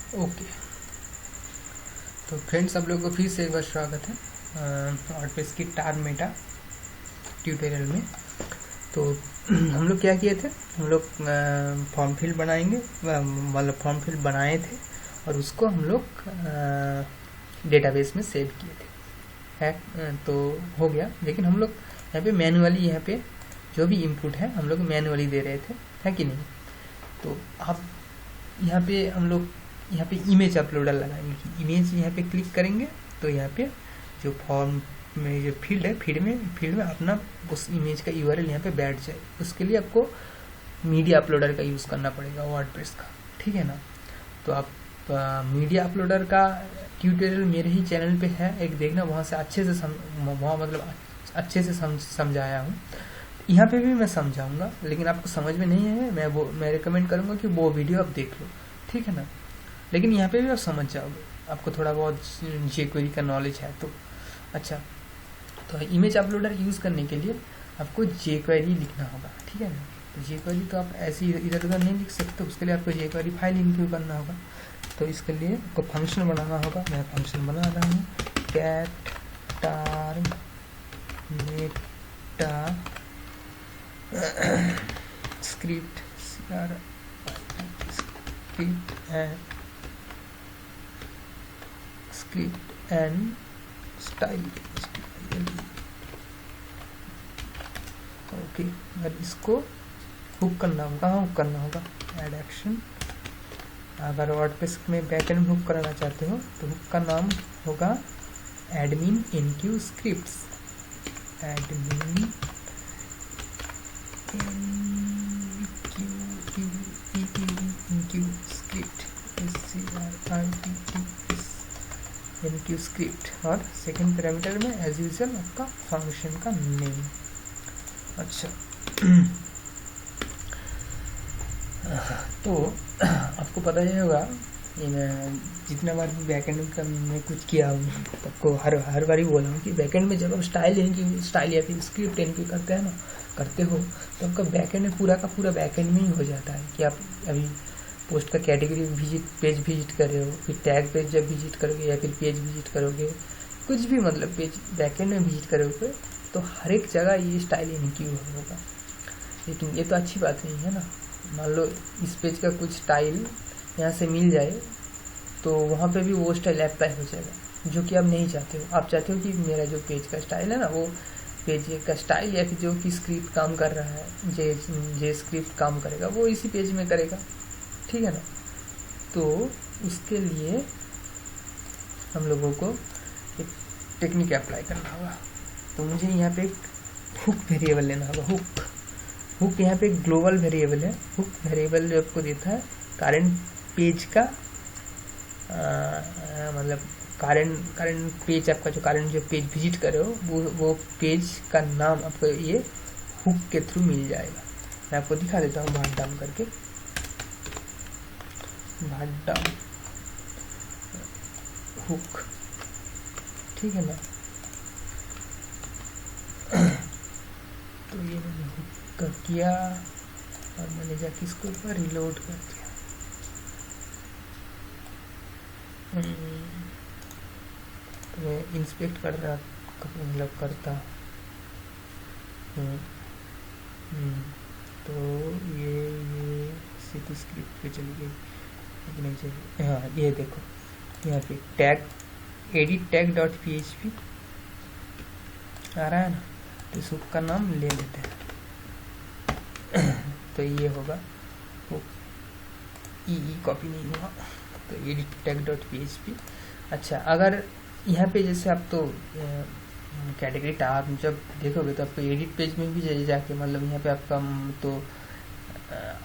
Okay, तो friends आप लोगों को फिर से एक बार स्वागत है वर्डप्रेस की टार मेटा ट्यूटोरियल में। तो हम लोग क्या किए थे, हम लोग फॉर्म फील्ड बनाएंगे, मतलब फॉर्म फील्ड बनाए थे और उसको हम लोग डेटाबेस में सेव किए थे, है तो हो गया। लेकिन हम लोग यहाँ पे मैनुअली, यहाँ पे जो भी इनपुट है हम लोग मैनुअली दे रहे थे, है कि नहीं। तो आप यहाँ पे हम लोग यहाँ पे इमेज अपलोडर लगाएंगे कि इमेज यहाँ पे क्लिक करेंगे तो यहाँ पे जो फॉर्म में जो फील्ड है, फील्ड में अपना उस इमेज का यूआरएल यहाँ पे बैठ जाए। उसके लिए आपको मीडिया अपलोडर का यूज़ करना पड़ेगा, वर्डप्रेस का, ठीक है ना। तो आप मीडिया अपलोडर का ट्यूटोरियल मेरे ही चैनल पे है, एक देखना, वहाँ से अच्छे से वहाँ मतलब अच्छे से समझाया हूँ। यहाँ पे भी मैं समझाऊंगा, लेकिन आपको समझ में नहीं है, मैं रिकमेंड करूँगा कि वो वीडियो आप देख लो, ठीक है ना। लेकिन यहाँ पे भी आप समझ जाओगे, आपको थोड़ा बहुत जेक्वेरी का नॉलेज है तो अच्छा। तो इमेज अपलोडर यूज़ करने के लिए आपको जेक्वेरी लिखना होगा, ठीक है ना। तो जेक्वेरी तो आप ऐसे इधर उधर नहीं लिख सकते, उसके लिए आपको जेक्वेरी फाइल इंक्लूड करना होगा। तो इसके लिए आपको फंक्शन बनाना होगा। मैं फंक्शन बना रहा हूँ, cat tar meta script and style. Okay, और इसको हुक करना होगा। कहाँ हुक करना होगा, ऐड एक्शन। अगर वर्डप्रेस में बैकएंड हुक कराना चाहते हो तो हुक का नाम होगा admin enqueue scripts. Admin enqueue script, enqueue script. और सेकंड पैरामीटर में एज यूजुअल आपका फंक्शन का नेम। अच्छा तो आपको पता ही होगा, जितना बार भी बैकएंड का मैं कुछ किया हूँ आपको हर बार ही बोला हूँ कि बैकएंड में जब आप स्टाइल या फिर स्क्रिप्ट इनक्यू करते हो तो आपका बैकएंड में पूरा का पूरा बैकएंड में ही हो जाता है कि आप अभी पोस्ट का कैटेगरी पेज विजिट कर रहे हो, फिर टैग पेज जब विजिट करोगे या फिर पेज विजिट करोगे, कुछ भी मतलब पेज बैकएंड में विजिट करोगे तो हर एक जगह ये स्टाइल इनक्यू होगा। लेकिन ये तो अच्छी बात नहीं है ना। मान लो इस पेज का कुछ स्टाइल यहाँ से मिल जाए तो वहाँ पे भी वो स्टाइल अप्लाई हो जाएगा, जो कि आप नहीं चाहते हो। आप चाहते हो कि मेरा जो पेज का स्टाइल है ना, वो पेज का स्टाइल या फिर जो कि स्क्रिप्ट काम कर रहा है, जे स्क्रिप्ट काम करेगा वो इसी पेज में करेगा, ठीक है ना। तो उसके लिए हम लोगों को एक टेक्निक अप्लाई करना होगा। तो मुझे यहाँ पे एक हुक वेरिएबल लेना होगा। हुक यहाँ पे एक ग्लोबल वेरिएबल है। हुक वेरिएबल जो आपको देता है करंट पेज का मतलब करंट पेज, आपका जो करंट जो पेज विजिट कर रहे हो वो पेज का नाम आपको ये हुक के थ्रू मिल जाएगा। मैं आपको दिखा देता हूँ भाट डाउन करके, भाट डाउन हुक, ठीक है ना। तो ये मैंने हुक का किया और मैंने जाके इसको ऊपर रिलोड कर दिया। तो मैं इंस्पेक्ट कर रहा, मतलब करता तो ये सीधी स्क्रिप्ट पे चली गई, नहीं चली। हाँ, ये देखो यहाँ पे tag edit tag dot php आ रहा है ना, तो इस हुक का नाम ले लेते हैं। तो ये होगा वो कॉपी नहीं हुआ, तो एडिट टैग डॉट php। अच्छा, अगर यहाँ पे जैसे आप तो कैटेगरी टार जब देखोगे तो आपको एडिट पेज में भी जाके, मतलब यहाँ पे आपका तो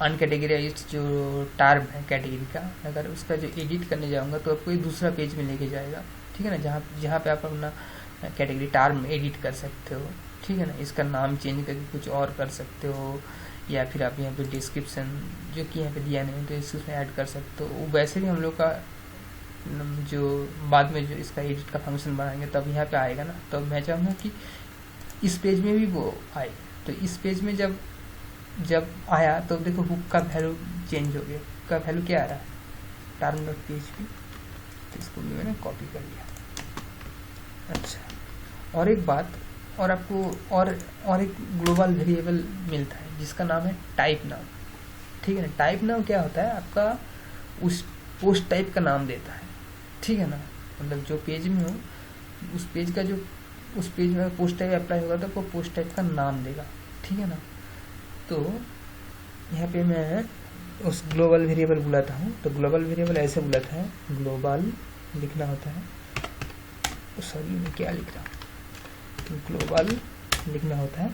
अनकैटेगराइज्ड जो टार है कैटेगरी का, अगर उसका जो एडिट करने जाऊँगा तो आपको ये दूसरा पेज में लेके जाएगा, ठीक है ना, जहाँ पे आप अपना कैटेगरी टार में एडिट कर सकते हो, ठीक है ना। इसका नाम चेंज करके कुछ और कर सकते हो, या फिर आप यहाँ पे डिस्क्रिप्शन जो कि यहाँ पे दिया नहीं तो इसमें ऐड कर सकते हो। वैसे भी हम लोग का जो बाद में जो इसका एडिट का फंक्शन बनाएंगे तब यहाँ पे आएगा ना। तो मैं चाहूँगा कि इस पेज में भी वो आए। तो इस पेज में जब आया तो देखो हुक का वैल्यू चेंज हो गया। हुक का वैल्यू क्या आ रहा है, term.php, तो इसको भी मैंने कॉपी कर लिया। अच्छा, और एक बात, और आपको और एक ग्लोबल वेरिएबल मिलता है जिसका नाम है टाइप नाम। ठीक है ना, टाइप नाम क्या होता है, आपका उस पोस्ट टाइप का नाम देता है। ठीक है ना, मतलब जो पेज में हो उस पेज में पोस्ट टाइप अप्लाई होगा तो आपको पोस्ट टाइप का नाम देगा। ठीक है ना, तो यहाँ पे मैं उस ग्लोबल वेरिएबल बुलाता हूँ, तो ग्लोबल वेरिएबल ऐसे बुलाता है, ग्लोबल लिखना होता है, सॉरी मैं क्या लिख रहा हूँ, ग्लोबल लिखना होता है,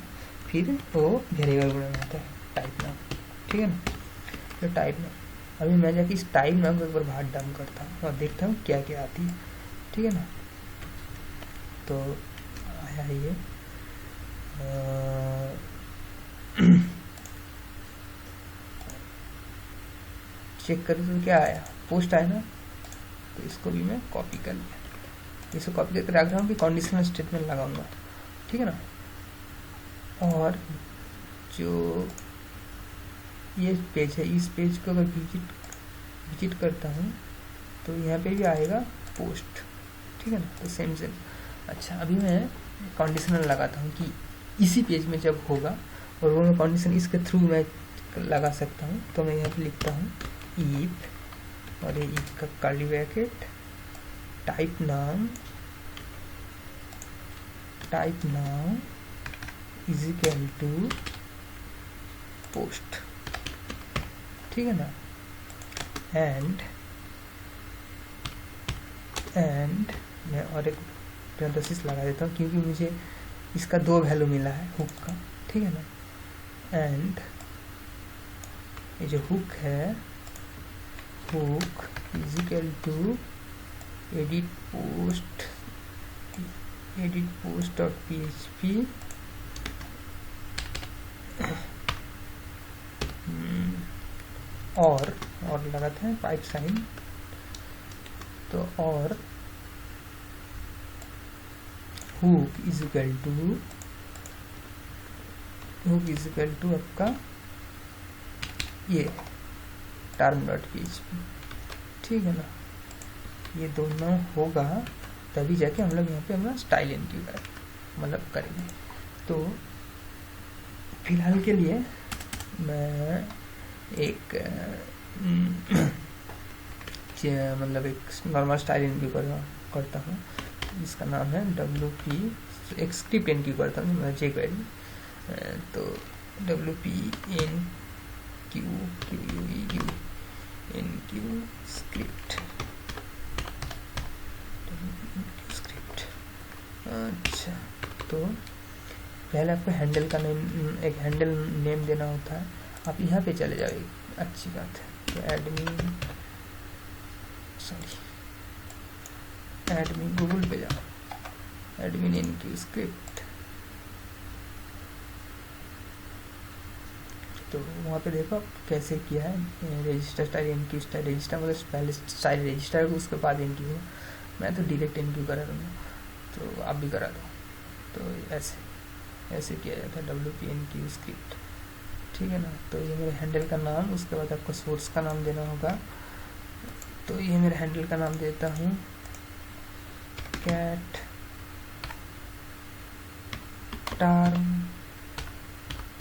फिर वो वेरिएबल बनाना होता है टाइप नाम। ठीक है ना, तो टाइप नाम, अभी मैं जाके इस टाइप नाम को एक बार बाहर डाउन करता हूँ और देखता हूँ क्या क्या आती है। ठीक है ना, तो आया ये चेक करें तो क्या आया, पोस्ट आया ना, तो इसको भी मैं कॉपी कर लिया। इसको कॉपी करके रख रहा हूँ कि कंडीशनल स्टेटमेंट लगाऊंगा। ठीक है ना, और जो ये पेज है, इस पेज को अगर विजिट करता हूँ तो यहाँ पे भी आएगा पोस्ट। ठीक है ना, तो सेम। अच्छा, अभी मैं कंडीशनल लगाता हूँ कि इसी पेज में जब होगा, और वो मैं कंडीशन इसके थ्रू मैं लगा सकता हूँ। तो मैं यहाँ पे लिखता हूँ इफ, और ये इफ का कर्ली ब्रैकेट, टाइप नाम इज इक्वल टू पोस्ट। ठीक है ना, एंड मैं और एक पैरेंथेसिस लगा देता हूँ क्योंकि मुझे इसका 2 वैल्यू मिला है हुक का। ठीक है ना, एंड ये जो हुक है, hook is equal to edit post dot php और लगाते हैं पाइप साइन, तो और हुक इज इक्वल टू आपका ये term.php। ठीक है ना, ये दोनों होगा तभी जाके हम लोग यहाँ पे अपना स्टाइल एनक्यू करेंगे। तो फिलहाल के लिए मैं एक मतलब एक नॉर्मल स्टाइल एनक्यू करता हूँ जिसका नाम है WP, एक स्क्रिप्ट एनक्यू करता हूँ मैं jQuery, तो WP NQ स्क्रिप्ट। अच्छा, तो पहले आपको हैंडल का नेम, एक हैंडल नेम देना होता है। आप यहाँ पे चले जाओ, अच्छी बात है, तो एडमिन गूगल पे जाओ, एडमिन एनक्यू स्क्रिप्ट, तो वहाँ पे देखो कैसे किया है। Register style NQ style, register मतलब पहले स्टाइल रजिस्टर उसके बाद एनक्यू। मैं तो डायरेक्ट एनक्यू करा दूँगा, तो आप भी करा दो। तो ऐसे किया जाता है WP NQ स्क्रिप्ट। ठीक है ना, तो ये मेरे हैंडल का नाम, उसके बाद आपको सोर्स का नाम देना होगा। तो ये मेरे हैंडल का नाम देता हूँ कैट टार्म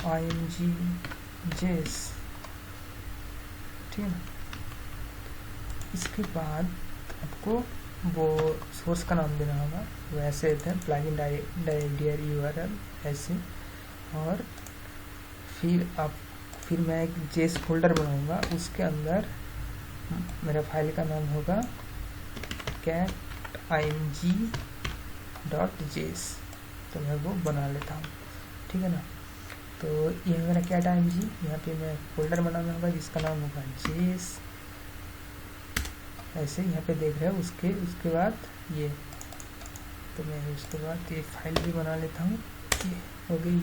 IMG जेस। ठीक है ना, इसके बाद आपको वो सोर्स का नाम देना होगा, वैसे देते हैं प्लगइन dir URL ऐसे। और फिर मैं एक जेस फोल्डर बनाऊंगा, उसके अंदर मेरा फाइल का नाम होगा cat img.js, तो मैं वो बना लेता हूँ। ठीक है ना, तो ये मेरा cat img, यहाँ पे मैं फोल्डर बनाना होगा जिसका नाम होगा जेस, ऐसे यहाँ पे देख रहे हो। उसके बाद ये, तो मैं उसके बाद ये फाइल भी बना लेता हूँ, ये हो गई।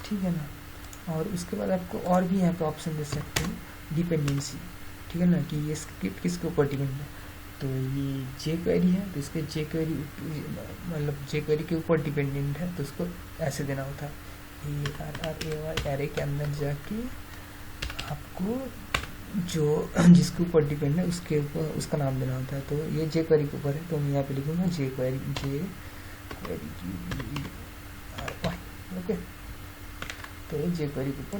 ठीक है ना, और उसके बाद आपको और भी यहाँ पे ऑप्शन दे सकते हैं डिपेंडेंसी। ठीक है ना, कि ये स्क्रिप्ट किसके ऊपर डिपेंड है, तो ये jQuery है, तो इसके jQuery मतलब jQuery के ऊपर डिपेंडेंट है, तो उसको ऐसे देना होता है। ये RRAY एरे के अंदर जाके आपको जो जिसके ऊपर डिपेंड है उसके ऊपर उसका नाम देना होता है। तो ये जे क्वेरी के ऊपर है, तो मैं यहाँ पे लिखूंगा जे क्वेरी, ओके। तो ये जे क्वेरी के ऊपर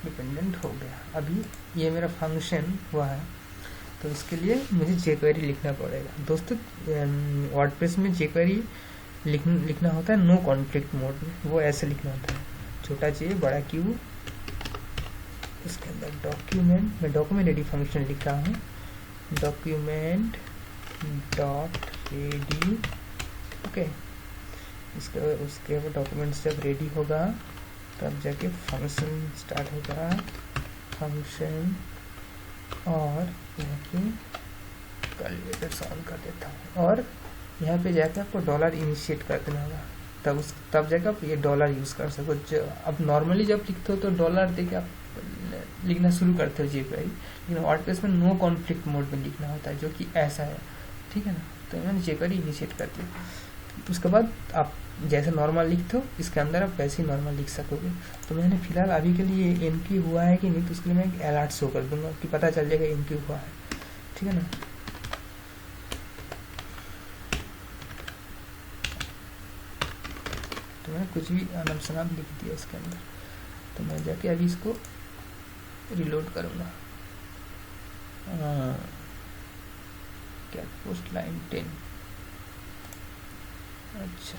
डिपेंडेंट हो गया। अभी ये मेरा फंक्शन हुआ है, तो इसके लिए मुझे जे क्वेरी लिखना पड़ेगा। दोस्तों वर्डप्रेस में जे क्वेरी लिखना होता है नो कॉन्फ्लिक्ट मोड में। वो ऐसे लिखना होता है, छोटा जे बड़ा क्यू, इसके अंदर डॉक्यूमेंट, मैं डॉक्यूमेंट रेडी फंक्शन लिख रहा हूँ, डॉक्यूमेंट डॉट रेडी, ओके। उसके बाद डॉक्यूमेंट्स जब रेडी होगा तब जाके फंक्शन स्टार्ट होगा, फंक्शन। और यहाँ पे कैलकुलेटर ऑन कर देता हूँ, और यहाँ पे जाकर आपको डॉलर इनिशिएट कर देना होगा, तब जाकर आप ये डॉलर यूज़ कर सको। अब नॉर्मली जब लिखते हो तो डॉलर देके आप लिखना शुरू करते हो जे क्वेरी, लेकिन वर्डप्रेस में नो कॉन्फ्लिक्ट मोड में लिखना होता है, जो कि ऐसा है, ठीक है ना। तो मैंने जे क्वेरी इनिशिएट कर दिया। उसके बाद आप जैसे नॉर्मल लिखते हो इसके अंदर आप वैसे ही नॉर्मल लिख सकोगे। तो मैंने फिलहाल अभी के लिए एनक्यू हुआ है कि नहीं, तो उसके लिए मैं एक अलर्ट शो कर दूंगा कि पता चल जाएगा एनक्यू हुआ है, ठीक है ना। तो मैंने कुछ भी अनब शनाब लिख दिया इसके अंदर। तो मैं जाके अभी इसको रिलोड करूँगा। क्या पोस्ट लाइन 10, अच्छा,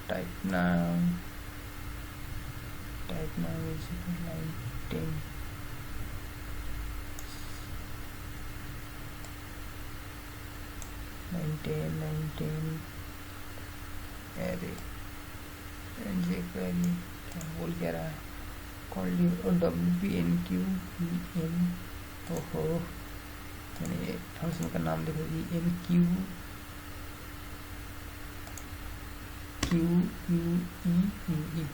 टाइप नाउ लाइन 10, अरे जे क्वेरी क्या बोल क्या रहा है, कॉल यू WPNQ EN, ओहो मैंने ये फंक्शन का नाम देखो, ENQ QUEE,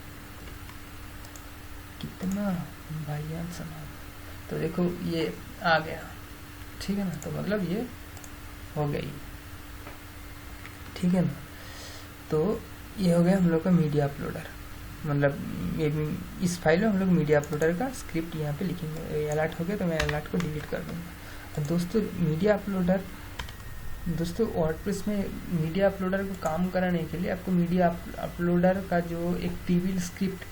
कितना भाईयान समान। तो देखो ये आ गया, ठीक है ना। तो मतलब ये हो गई, ठीक है ना। तो ये हो गया हम लोग का मीडिया अपलोडर, मतलब ये इस फाइल में हम लोग मीडिया अपलोडर का स्क्रिप्ट यहाँ पे लिखेंगे। अलर्ट हो गया तो मैं अलर्ट को डिलीट कर दूँगा। दोस्तों मीडिया अपलोडर, दोस्तों वर्डप्रेस में मीडिया अपलोडर को काम कराने के लिए आपको मीडिया अपलोडर का जो एक टीवी स्क्रिप्ट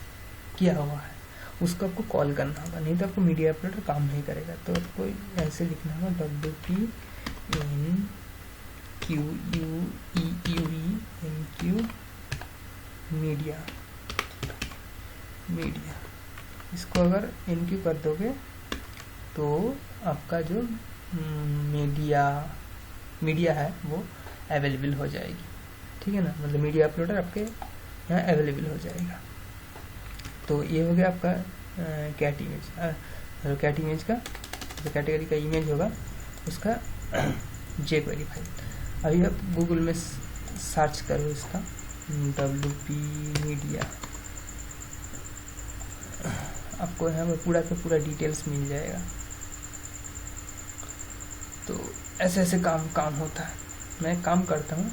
किया हुआ है उसको आपको कॉल करना होगा, नहीं तो आपको मीडिया अपलोडर काम नहीं करेगा। तो आपको ऐसे लिखना होगा WPNQUEENQ मीडिया। इसको अगर एनक्यू कर दोगे तो आपका जो मीडिया है वो अवेलेबल हो जाएगी, ठीक है ना। मतलब मीडिया अपलोडर आपके यहाँ अवेलेबल हो जाएगा। तो ये हो गया आपका कैट इमेज, कैट इमेज का जो कैटेगरी का इमेज होगा उसका जे क्वेरी फाइल। अभी आप गूगल में सर्च करो इसका WP मीडिया, आपको यहाँ पे पूरा का पूरा डिटेल्स मिल जाएगा। तो ऐसे ऐसे काम होता है। मैं काम करता हूँ,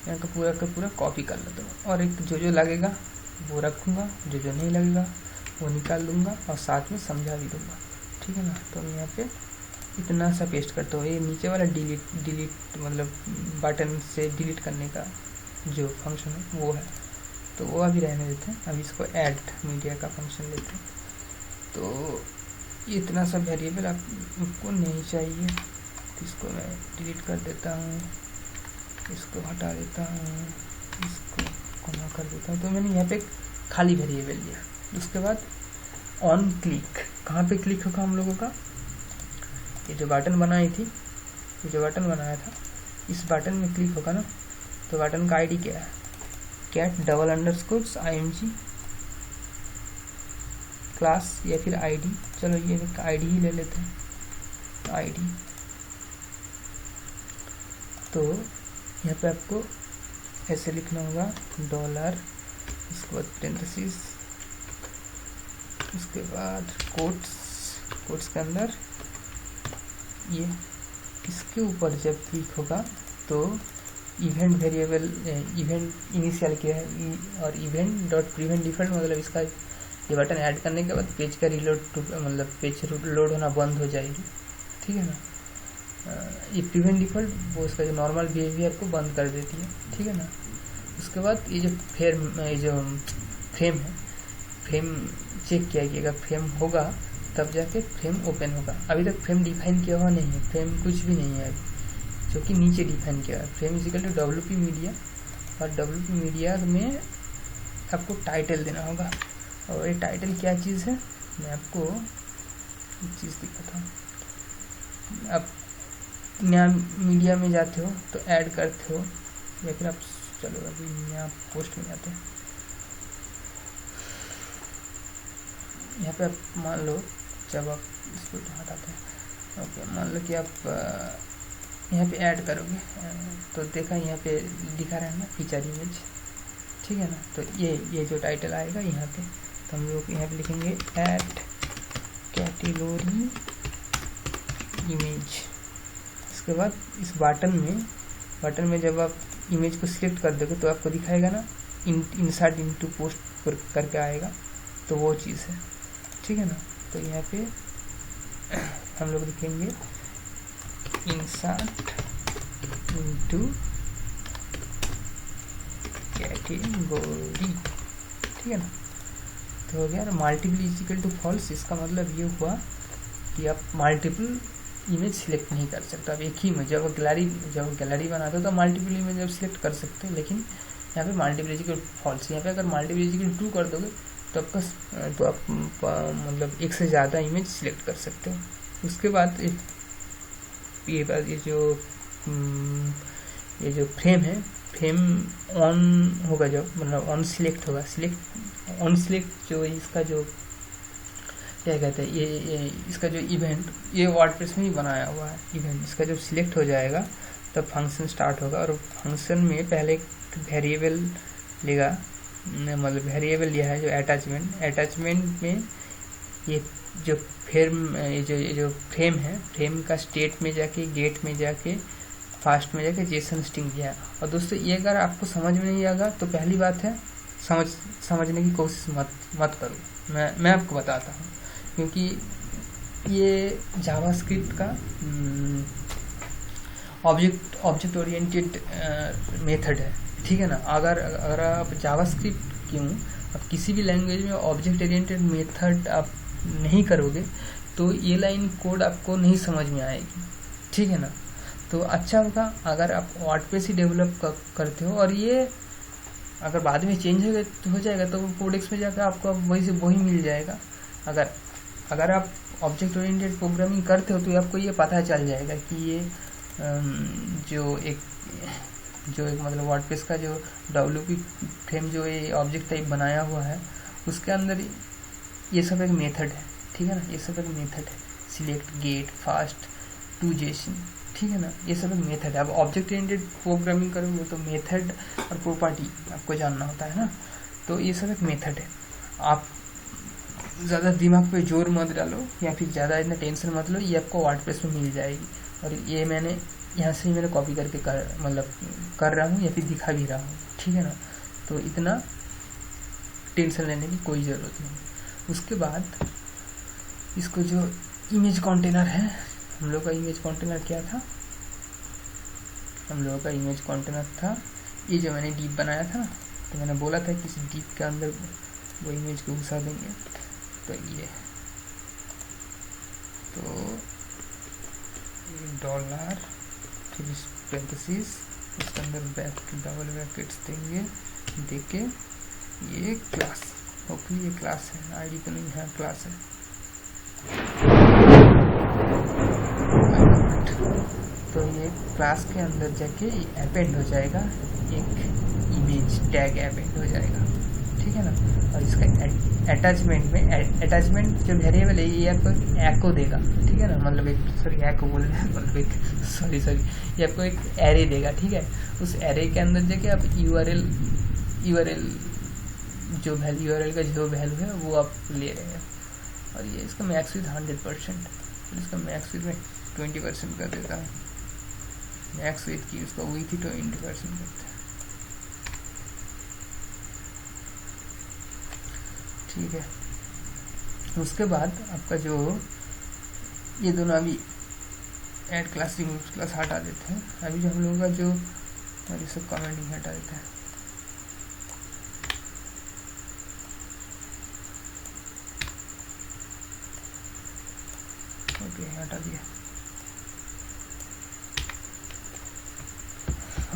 यहाँ का पूरा कॉपी कर लेता हूँ, और एक जो लगेगा वो रखूँगा, जो नहीं लगेगा वो निकाल दूँगा और साथ में समझा भी दूँगा, ठीक है ना। तो मैं यहाँ पे इतना सा पेस्ट करता हूँ। ये नीचे वाला डिलीट मतलब बटन से डिलीट करने का जो फंक्शन है वो है, तो वो अभी रहने देते हैं। अभी इसको ऐड मीडिया का फंक्शन लेते हैं। तो इतना सा वेरिएबल आपको नहीं चाहिए, तो इसको मैं डिलीट कर देता हूँ, इसको हटा देता हूँ, इसको कॉमा कर देता हूँ। तो मैंने यहाँ पे खाली वेरिएबल लिया। उसके बाद ऑन क्लिक, कहाँ पे क्लिक होगा हम लोगों का, ये जो बटन बनाई थी, ये जो बटन बनाया था इस बटन में क्लिक होगा ना। तो बटन का आईडी क्या है, cat__img क्लास या फिर आईडी, चलो ये आईडी ही ले लेते हैं, आईडी। तो यहाँ पे आपको ऐसे लिखना होगा $, उसके बाद पेरेंथेसिस, उसके बाद कोट्स के अंदर ये इसके ऊपर जब क्लिक होगा तो इवेंट वेरिएबल इवेंट इनिशियल किया है और इवेंट डॉट प्रीवेंट डिफॉल्ट, मतलब इसका ये बटन ऐड करने के बाद पेज का रीलोड मतलब पेज लोड होना बंद हो जाएगी, ठीक है ना। ये प्रिवेंट डिफॉल्ट वो उसका जो नॉर्मल बिहेवियर को बंद कर देती है, ठीक है ना। उसके बाद ये जो फ्रेम है, फ्रेम चेक किया कि अगर फ्रेम होगा तब जाके फ्रेम ओपन होगा। अभी तक फ्रेम डिफाइन किया हुआ नहीं है, फ्रेम कुछ भी नहीं है अभी, जो कि नीचे डिफाइन किया है। Frame is equal to WP media, और WP मीडिया में आपको टाइटल देना होगा। और ये टाइटल क्या चीज़ है, मैं आपको एक चीज़ दिखाता हूँ। आप नया मीडिया में जाते हो तो ऐड करते हो, या फिर आप चलो अभी नया पोस्ट में जाते हैं। यहाँ पे आप मान लो जब आप इसको हटाते हैं, ओके, मान लो कि आप यहाँ पे ऐड करोगे तो देखा यहाँ पे दिखा रहा है ना फीचर इमेज, ठीक है ना। तो ये जो टाइटल आएगा यहाँ पे, तो हम लोग यहाँ पे लिखेंगे ऐड कैटेगरी इमेज। इसके बाद इस बटन में जब आप इमेज को सिलेक्ट कर दोगे तो आपको दिखाएगा ना इंसर्ट इनटू पोस्ट करके आएगा, तो वो चीज़ है, ठीक है ना। तो यहाँ पे हम लोग लिखेंगे इंसर्ट इनटू कैटेगरी, ठीक है ना। तो हो गया। मल्टीपल इजिकल टू फॉल्स, इसका मतलब ये हुआ कि आप मल्टीपल इमेज सिलेक्ट नहीं कर सकते। अब एक ही में जब गैलरी बनाते हो तो मल्टीपल इमेज आप सिलेक्ट कर सकते हैं, लेकिन यहाँ पे मल्टीपल इजिकल फॉल्स। यहाँ पे अगर मल्टीपल इजिकल ट्रू कर दोगे तो आप मतलब एक से ज़्यादा इमेज सिलेक्ट कर सकते हो। उसके बाद ये जो फ्रेम है, फ्रेम ऑन होगा जब मतलब ऑन सिलेक्ट होगा, ऑन सिलेक्ट जो इसका जो क्या कहते हैं ये इसका जो इवेंट, ये वर्डप्रेस में ही बनाया हुआ है इवेंट। इसका जब सिलेक्ट हो जाएगा तब फंक्शन स्टार्ट होगा, और फंक्शन में पहले वेरिएबल लेगा, मतलब वेरिएबल लिया है जो अटैचमेंट में ये जो फ्रेम है, फ्रेम का स्टेट में जाके, गेट में जाके, फास्ट में जाके जेसन स्ट्रिंग दिया है। और दोस्तों ये अगर आपको समझ में नहीं आएगा तो पहली बात है समझने की कोशिश मत करो, मैं आपको बताता हूँ, क्योंकि ये जावास्क्रिप्ट का ऑब्जेक्ट ओरिएंटेड मेथड है, ठीक है ना। अगर आप जावास्क्रिप्ट क्यों आप किसी भी लैंग्वेज में ऑब्जेक्ट ओरिएंटेड मेथड आप नहीं करोगे तो ये लाइन कोड आपको नहीं समझ में आएगी, ठीक है ना। तो अच्छा होगा अगर आप वर्डप्रेस ही डेवलप करते हो, और ये अगर बाद में चेंज हो जाएगा तो कोडेक्स में जाकर आपको वही मिल जाएगा। अगर आप ऑब्जेक्ट ओरिएंटेड प्रोग्रामिंग करते हो तो आपको ये पता चल जाएगा कि ये जो एक मतलब वर्डप्रेस का जो WP फ्रेम जो ये ऑब्जेक्ट टाइप बनाया हुआ है उसके अंदर ये सब एक मेथड है, ठीक है ना। ये सब एक मेथड है, select, get, fast, to JSON, ठीक है ना। ये सब एक मेथड है। अब ऑब्जेक्ट ओरिएंटेड प्रोग्रामिंग करोगे तो मेथड और प्रॉपर्टी आपको जानना होता है ना, तो ये सब एक मेथड है। आप ज़्यादा दिमाग पे जोर मत डालो या फिर ज़्यादा इतना टेंशन मत लो, ये आपको वर्डप्रेस में मिल जाएगी। और ये मैंने यहाँ से ही मैंने कॉपी करके कर रहा हूँ या फिर दिखा भी रहा हूँ, ठीक है ना। तो इतना टेंशन लेने की कोई ज़रूरत नहीं। उसके बाद इसको जो इमेज कंटेनर है, हम लोग का इमेज कंटेनर क्या था, हम लोगों का इमेज कंटेनर था ये जो मैंने डीप बनाया था ना, तो मैंने बोला था कि इस डीप के अंदर वो इमेज को घुसा देंगे। तो ये तो $, फिर पैरेंथेसिस, इसके अंदर डबल ब्रैकेट्स देंगे, देके ये क्लास, होपफुली ये क्लास है, आईडी तो नहीं है, क्लास है। तो ये क्लास के अंदर जाके अपेंड हो जाएगा, एक इमेज टैग अपेंड हो जाएगा, ठीक है ना। और इसका अटैचमेंट में अटैचमेंट जो वेरिएबल है ये आपको एको देगा, ठीक है ना। मतलब ये आपको एक एरे देगा, ठीक है। उस एरे के अंदर जाके आप यूआरएल जो वैल्यू यूआरएल का जो वैल्यू है वो आप ले रहे हैं। और ये इसका मैक्स विथ 100%, इसका मैक्स विथ में 20% कर देता है, मैक्स विथ की उसका विथ ही 20% करता है, ठीक है। उसके बाद आपका जो ये दोनों अभी ऐड क्लास रिमूव क्लास हटा देते हैं। अभी जो हम लोगों का जो और ये सब कमेंट हटा देते हैं। ओके हटा दिया।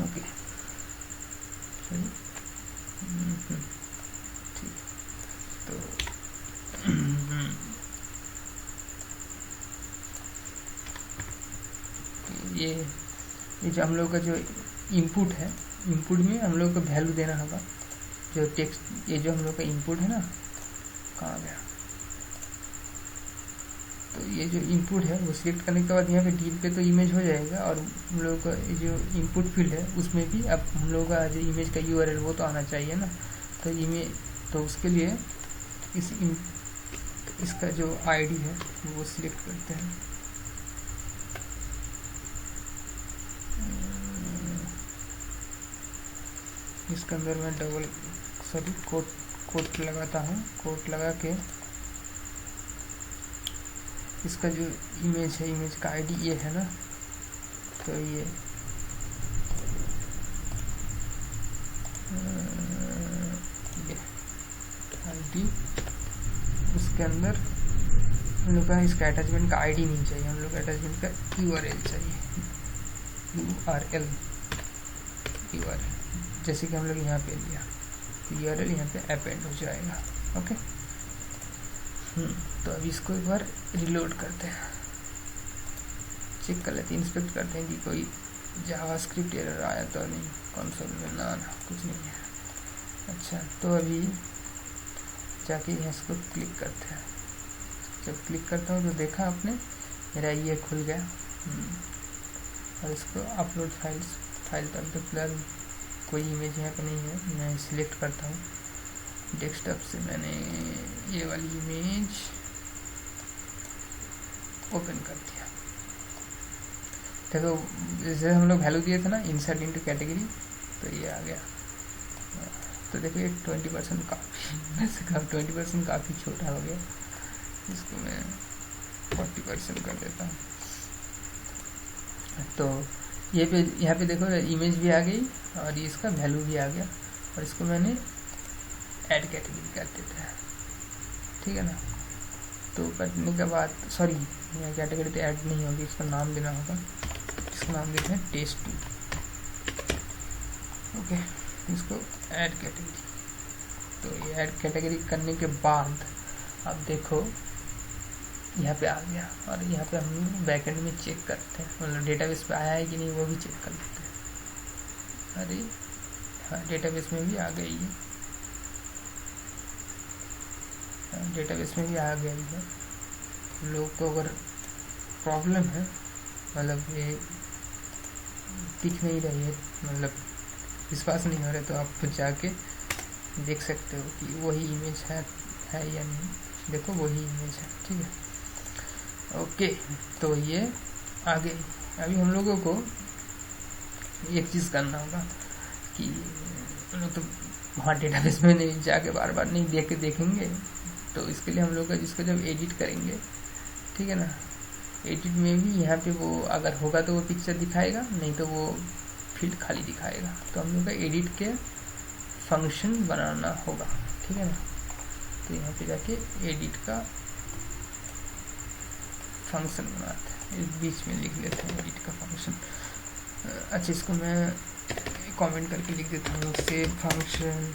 ओके सही ठीक। तो ये जो हम लोग का जो इनपुट है, इनपुट में हम लोग को वैल्यू देना होगा। जो टेक्स्ट ये जो हम लोग का इनपुट है ना, कहाँ गया, तो ये जो इनपुट है वो सिलेक्ट करने के बाद यहाँ पे डील पे तो इमेज हो जाएगा, और हम लोग का ये जो इनपुट फील्ड है उसमें भी अब हम लोग का जो इमेज का यूआरएल वो तो आना चाहिए ना। तो इमेज तो उसके लिए इसका जो आईडी है वो सिलेक्ट करते हैं। इसके अंदर मैं कोट लगाता हूँ। कोट लगा के इसका जो इमेज है, इमेज का आईडी ये है ना, तो ये आईडी, उसके अंदर हम लोग का इसका अटैचमेंट का आईडी नहीं चाहिए, हम लोग अटैचमेंट का यूआरएल चाहिए। यूआरएल जैसे कि हम लोग यहाँ पे लिया, यूआरएल यहाँ पे अपेंड हो जाएगा। ओके तो अब इसको एक बार रिलोड करते हैं, चेक कर लेते हैं, इंस्पेक्ट करते हैं कि कोई जावास्क्रिप्ट एरर आया तो नहीं कंसोल में। ना कुछ नहीं है। अच्छा तो अभी जाके इसको क्लिक करते हैं। जब क्लिक करता हूँ तो देखा आपने मेरा ये खुल गया। और इसको अपलोड फाइल तो अब फिलहाल कोई इमेज यहाँ पे नहीं है। मैं सिलेक्ट करता हूँ डेस्कटॉप से, मैंने ये वाली इमेज ओपन कर दिया। देखो जैसे हम लोग वैल्यू दिए थे ना, इंसर्ट इनटू कैटेगरी, तो ये आ गया। तो देखो ये 20% काफ़ी, वैसे कहा 20% काफ़ी छोटा हो गया। इसको मैं 40% कर देता हूँ। तो ये पे यहाँ पे देखो इमेज भी आ गई और इसका वैल्यू भी आ गया, और इसको मैंने ऐड कैटेगरी कर देता है। ठीक है ना। तो करने के बाद सॉरी यहाँ कैटेगरी तो ऐड नहीं होगी, इसका नाम देना होगा। इसका नाम देते हैं टेस्ट2। ओके इसको ऐड कैटेगरी। तो ये ऐड कैटेगरी करने के बाद अब देखो यहाँ पे आ गया, और यहाँ पे हम बैकएंड में चेक करते हैं, मतलब डेटाबेस पे आया है कि नहीं वो भी चेक कर लेते हैं। अरे हाँ डेटाबेस में भी आ गई है, डेटाबेस में भी आ गया है। लोग को अगर प्रॉब्लम है, मतलब ये दिख नहीं रही है, मतलब विश्वास नहीं हो रहा, तो आप जाके देख सकते हो कि वही इमेज है या नहीं। देखो वही इमेज है। ठीक है ओके तो ये आ गई। अभी हम लोगों को एक चीज़ करना होगा कि तो वहाँ डेटाबेस में नहीं जाके बार बार नहीं देख के देखेंगे। तो इसके लिए हम लोग का जिसको जब एडिट करेंगे, ठीक है ना, एडिट में भी यहाँ पे वो अगर होगा तो वो पिक्चर दिखाएगा, नहीं तो वो फील्ड खाली दिखाएगा। तो हम लोग का एडिट के फंक्शन बनाना होगा। ठीक है ना। तो यहाँ पे जाके एडिट का फंक्शन बनाते हैं, इस बीच में लिख लेते हैं एडिट का फंक्शन। अच्छा इसको मैं कमेंट करके लिख देता हूँ, सेव फंक्शन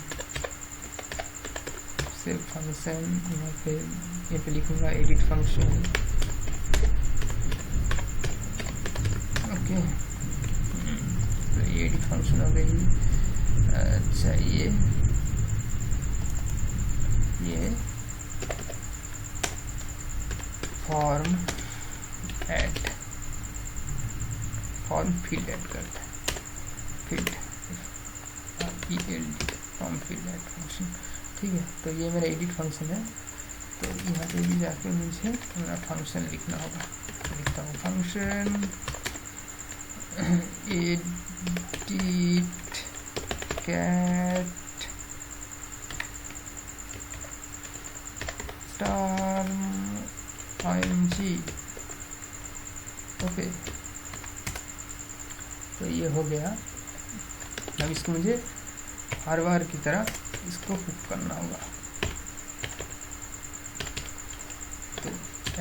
यहाँ पे लिखूँगा एडिट फंक्शन। ओके तो ये एडिट फंक्शन हो गई। अच्छा ये फॉर्म फील्ड ऐड करता है, field form field add function. ठीक है तो ये मेरा एडिट फंक्शन है। तो यहाँ पे भी जाके मुझे मेरा फंक्शन लिखना होगा। लिखता हूँ function edit cat star IMG। Okay, तो ये हो गया। अब इसको मुझे हर बार की तरह इसको हुक करना होगा। तो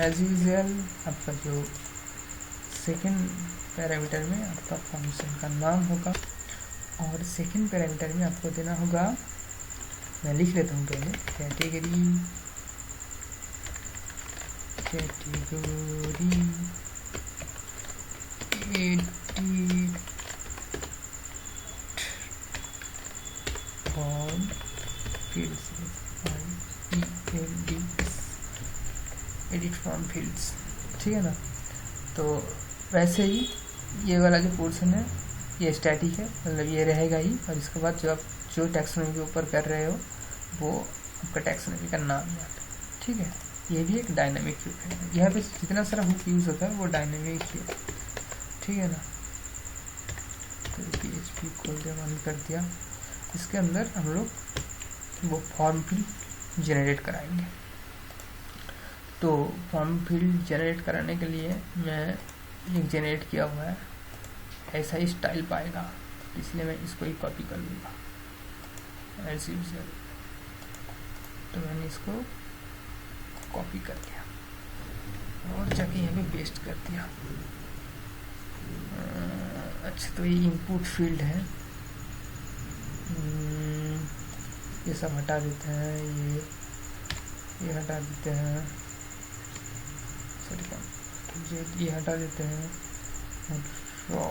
एज यूजुअल आपका जो सेकंड पैरामीटर में आपका फंक्शन का नाम होगा, और सेकंड पैरामीटर में आपको देना होगा, मैं लिख लेता हूँ पहले, category edit form fields, edit form fields, ठीक है ना। तो वैसे ही ये वाला जो पोर्शन है ये स्टैटिक है, मतलब ये रहेगा ही, और इसके बाद जो आप जो टैक्सोनॉमी के ऊपर कर रहे हो वो आपका टैक्सोनॉमी का नाम है, ठीक है। ये भी एक डायनामिक हुक है, यहाँ पे जितना सारा हुक यूज़ होता है वो डायनामिक ही है, ठीक है ना। तो PHP खोल दिया, बंद कर दिया। इसके अंदर हम लोग वो फॉर्म फील्ड जनरेट कराएंगे। तो फॉर्म फील्ड जनरेट कराने के लिए मैं एक जनरेट किया हुआ है, ऐसा ही स्टाइल पाएगा, इसलिए मैं इसको ही कॉपी कर लूँगा एज यूजुअल। तो मैंने इसको कॉपी कर लिया और जाके यहाँ पे पेस्ट कर दिया। अच्छा, तो ये इनपुट फील्ड है, ये सब हटा देते हैं, ये हटा देते हैं, सॉरी ये हटा देते हैं, रॉ।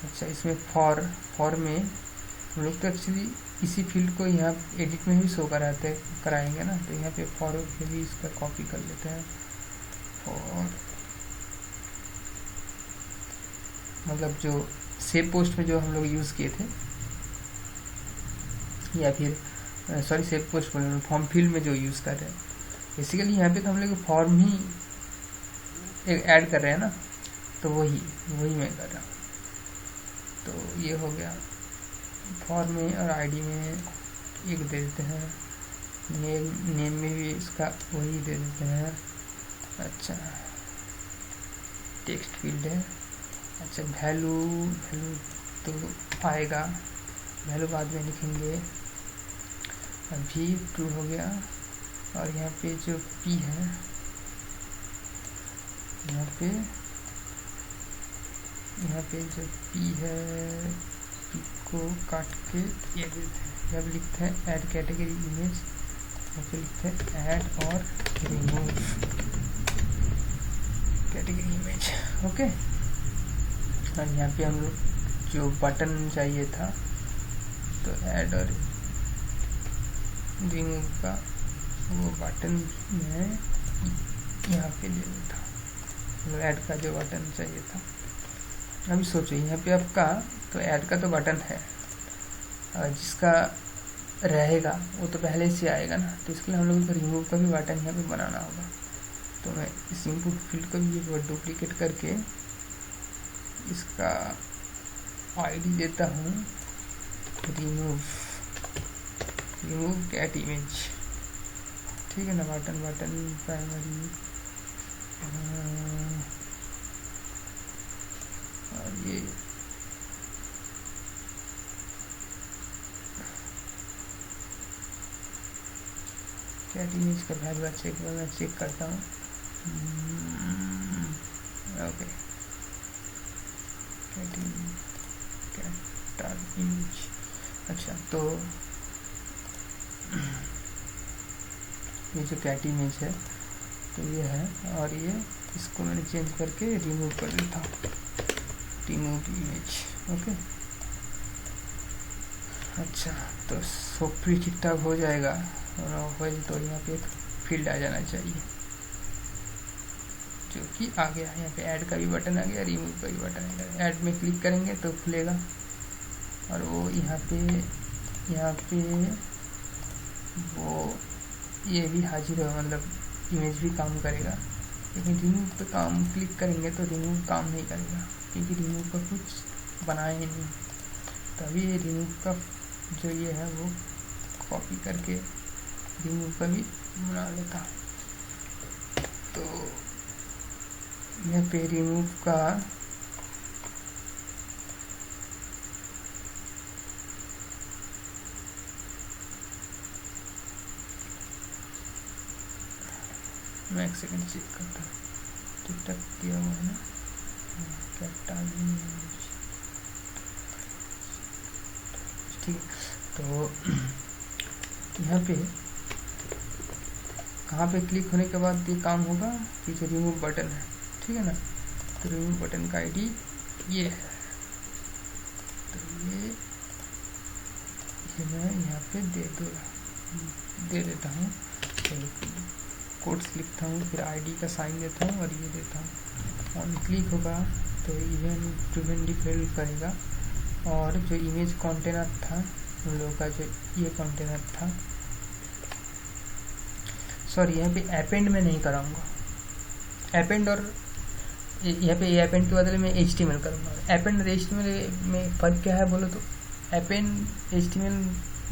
अच्छा, इसमें फॉर में हम लोग तो एक्चुअली इसी फील्ड को यहाँ एडिट में भी शो कराएंगे ना, तो यहाँ पे फॉर के भी इसका कॉपी कर लेते हैं। और मतलब जो सेव पोस्ट में जो हम लोग यूज़ किए थे, या फिर सॉरी सेव पोस्ट में फॉर्म फील्ड में जो यूज़ कर रहे हैं, बेसिकली यहाँ पे तो हम लोग फॉर्म ही ऐड कर रहे हैं ना, तो वही मैं कर रहा हूँ। तो ये हो गया, फॉर्म में और आईडी में एक दे देते हैं, नेम में भी इसका वही दे देते हैं। अच्छा, टेक्स्ट फील्ड है। अच्छा, वैल्यू तो आएगा, वैल्यू बाद में लिखेंगे। अभी ट्रू हो गया, और यहाँ पे जो P है, यहाँ पे जो P है, P को काट के ये देते हैं। जब लिखते हैं ऐड कैटेगरी इमेज, यहाँ पे लिखते हैं ऐड और रिमूव कैटेगरी इमेज, ओके। और यहाँ पे हम लोग जो बटन चाहिए था, तो ऐड और रिमूव का वो बटन में यहाँ पे ले लेता, मतलब ऐड का जो बटन चाहिए था। अभी सोचो, यहाँ पे आपका तो ऐड का तो बटन है, और जिसका रहेगा वो तो पहले से आएगा ना, तो इसके लिए हम लोग को रिमूव का भी बटन यहाँ पे बनाना होगा। तो मैं इस इनपुट फील्ड को भी एक बार डुप्लीकेट करके इसका आईडी देता हूँ, रिमूव कैट इमेज, ठीक है ना। बटन प्राइमरी, और ये कैट इमेज का वैल्यू मैं चेक करता हूँ। Okay, cat image. अच्छा, तो ये जो कैट इमेज है तो ये है, और ये इसको मैंने चेंज करके रिमूव कर देता हूँ, रिमूव इमेज, ओके। अच्छा, तो सब भी ठीक ठाक हो जाएगा, और तो यहाँ पे एक फील्ड आ जाना चाहिए जो कि आ गया। यहाँ पे ऐड का भी बटन आ गया, रिमूव का भी बटन आ गया। ऐड में क्लिक करेंगे तो खुलेगा, और वो यहाँ पे वो ये भी हाजिर है, मतलब इमेज भी काम करेगा। लेकिन रिमूव पे काम क्लिक करेंगे तो रिमूव काम नहीं करेगा, क्योंकि रिमूव का कुछ बनाया ही नहीं। तभी ये रिमूव का जो ये है वो कॉपी करके रिमूव का भी बना लेता। तो यहाँ पे रिमूव का मैं एक सेकंड चेक करता हूँ, ठीक ठाक दिया हुआ है ना, क्या टाइमिंग, ठीक है। तो यहाँ पे कहाँ पे क्लिक होने के बाद ये काम होगा कि जो रिमूव बटन है, ठीक है ना, तो रिमूव बटन का आईडी ये है, तो ये मैं यहाँ पे दे देता हूँ, कोड्स लिखता हूँ, फिर आईडी का साइन देता हूँ और ये देता हूँ। ऑन क्लिक होगा तो इवेंट प्रिवेंट डिफेल करेगा, और जो इमेज कंटेनर था उन लोगों का, जो ये कंटेनर था, सॉरी यहाँ पे अपेंड में नहीं कराऊंगा, अपेंड और यहाँ पे अपेंड के बदले में HTML करूँगा। अपेंड और HTML में फ़र्क क्या है बोलो तो, अपेंड HTML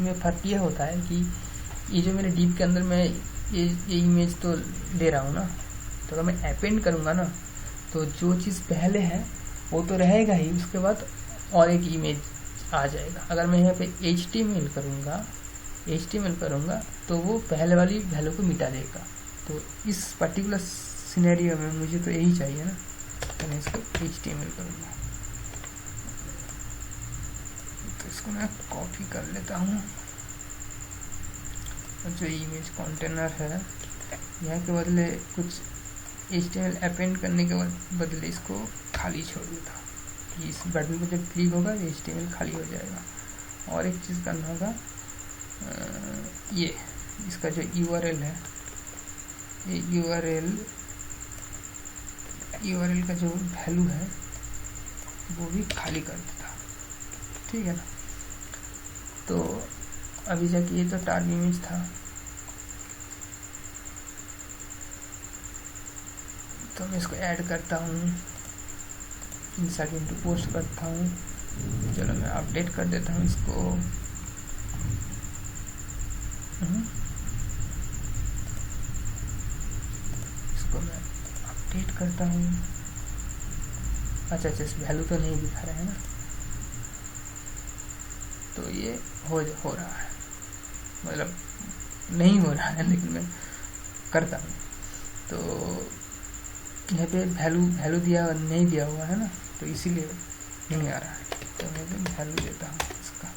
में फ़र्क ये होता है कि ये जो मेरे डिव के अंदर मैं ये इमेज तो ले रहा हूँ ना, तो अगर मैं अपेंड करूँगा ना तो जो चीज़ पहले है वो तो रहेगा ही, उसके बाद और एक इमेज आ जाएगा। अगर मैं यहाँ पे HTML करूँगा तो वो पहले वाली वैल्यू को मिटा देगा। तो इस पर्टिकुलर सिनेरियो में मुझे तो यही चाहिए ना, तो मैं इसको HTML करूँगा। तो इसको मैं कॉपी कर लेता हूँ, और जो इमेज कंटेनर है यहाँ के बदले कुछ HTML अपेंड करने के बदले इसको खाली छोड़ देता हूँ, कि इस बटन पर जब क्लिक होगा HTML खाली हो जाएगा। और एक चीज़ करना होगा, ये इसका जो URL है, ये URL का जो वैल्यू है वो भी खाली कर देता, ठीक है ना। तो अभी जाके ये तो टार्ग इमेज था, तो मैं इसको ऐड करता हूँ, इंसर्ट इनटू पोस्ट करता हूँ। चलो मैं अपडेट कर देता हूँ इसको, मैं अपडेट करता हूँ। अच्छा, इस वैल्यू तो नहीं दिखा रहा है ना, तो ये हो रहा है, मतलब नहीं हो रहा है, लेकिन मैं करता हूँ। तो यहाँ पे वैल्यू नहीं दिया हुआ है ना, तो इसीलिए नहीं आ रहा है। तो मैं वैल्यू देता हूँ इसका,